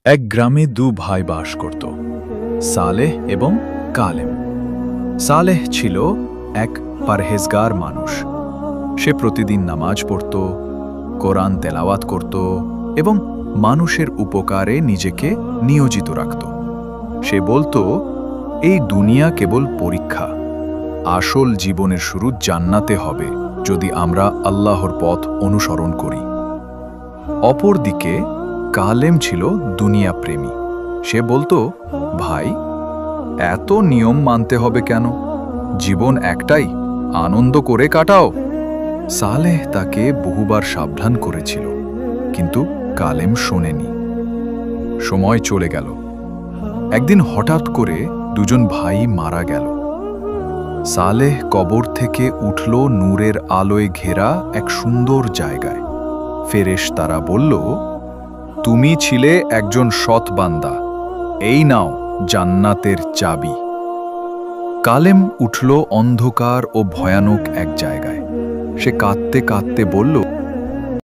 এক গ্রামে দু ভাই বাস করত, সালেহ এবং কালেম। সালেহ ছিল এক পারহেজগার মানুষ। সে প্রতিদিন নামাজ পড়ত, কোরআন তেলাওয়াত করত এবং মানুষের উপকারে নিজেকে নিয়োজিত রাখত। সে বলতো, এই দুনিয়া কেবল পরীক্ষা, আসল জীবনের শুরু জান্নাতে হবে যদি আমরা আল্লাহর পথ অনুসরণ করি। অপরদিকে কালেম ছিল দুনিয়া প্রেমী। সে বলতো, ভাই, এত নিয়ম মানতে হবে কেন? জীবন একটাই, আনন্দ করে কাটাও। সালেহ তাকে বহুবার সাবধান করেছিল, কিন্তু কালেম শোনেনি। সময় চলে গেল। একদিন হঠাৎ করে দুজন ভাই মারা গেল। সালেহ কবর থেকে উঠল নূরের আলোয় ঘেরা এক সুন্দর জায়গায়। ফেরেশতারা বলল, তুমি ছিলে একজন সৎ বান্দা, এই নাও জান্নাতের চাবি। কালেম উঠল অন্ধকার ও ভয়ানক এক জায়গায়। সে কাঁদতে কাঁদতে বলল,